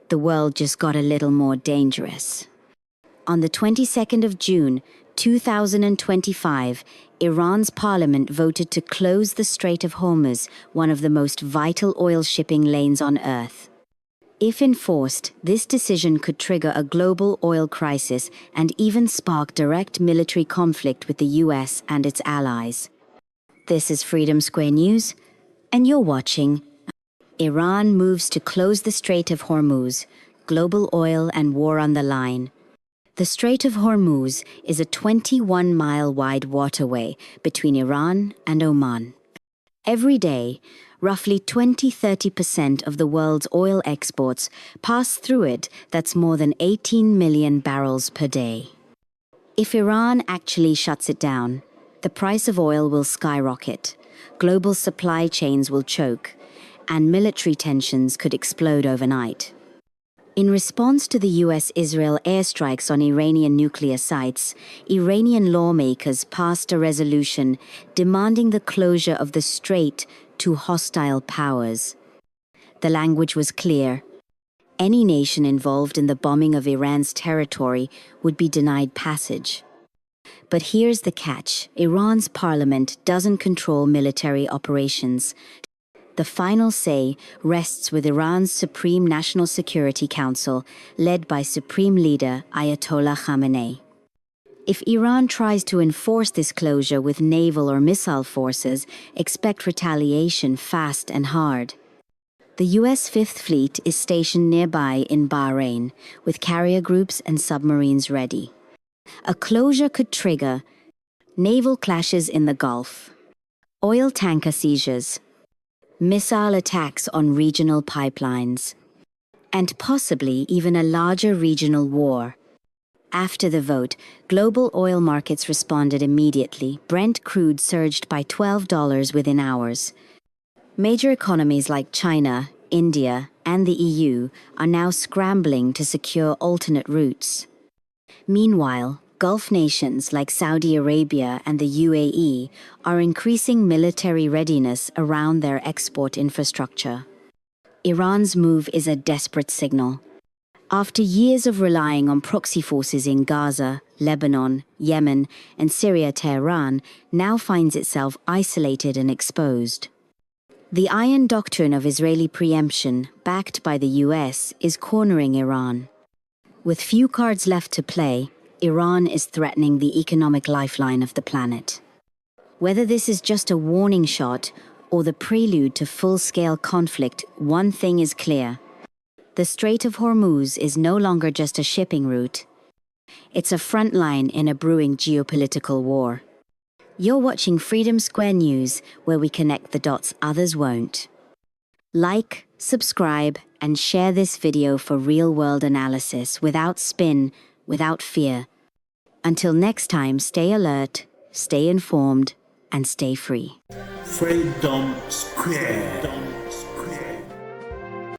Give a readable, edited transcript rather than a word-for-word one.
the world just got a little more dangerous. On the 22nd of June, 2025, Iran's parliament voted to close the Strait of Hormuz, one of the most vital oil shipping lanes on Earth. If enforced, this decision could trigger a global oil crisis and even spark direct military conflict with the US and its allies. This is Freedom Square News, and you're watching. Iran moves to close the Strait of Hormuz, global oil and war on the line. The Strait of Hormuz is a 21-mile wide waterway between Iran and Oman. Every day, roughly 20–30% of the world's oil exports pass through it. That's more than 18 million barrels per day. If Iran actually shuts it down, the price of oil will skyrocket, global supply chains will choke, and military tensions could explode overnight. In response to the US-Israel airstrikes on Iranian nuclear sites, Iranian lawmakers passed a resolution demanding the closure of the strait to hostile powers. The language was clear. Any nation involved in the bombing of Iran's territory would be denied passage. But here's the catch: Iran's parliament doesn't control military operations. The final say rests with Iran's Supreme National Security Council, led by Supreme Leader Ayatollah Khamenei. If Iran tries to enforce this closure with naval or missile forces, expect retaliation fast and hard. The US Fifth Fleet is stationed nearby in Bahrain, with carrier groups and submarines ready. A closure could trigger naval clashes in the Gulf, oil tanker seizures, missile attacks on regional pipelines, and possibly even a larger regional war. After the vote, global oil markets responded immediately. Brent crude surged by $12 within hours. Major economies like China, India, and the EU are now scrambling to secure alternate routes. Meanwhile, Gulf nations like Saudi Arabia and the UAE are increasing military readiness around their export infrastructure. Iran's move is a desperate signal. After years of relying on proxy forces in Gaza, Lebanon, Yemen, and Syria, Tehran now finds itself isolated and exposed. The Iron Doctrine of Israeli preemption, backed by the US, is cornering Iran. With few cards left to play, Iran is threatening the economic lifeline of the planet. Whether this is just a warning shot or the prelude to full-scale conflict, one thing is clear. The Strait of Hormuz is no longer just a shipping route. It's a front line in a brewing geopolitical war. You're watching Freedom Square News, where we connect the dots others won't. Like, subscribe, and share this video for real-world analysis without spin, without fear. Until next time, stay alert, stay informed, and stay free. Freedom Square.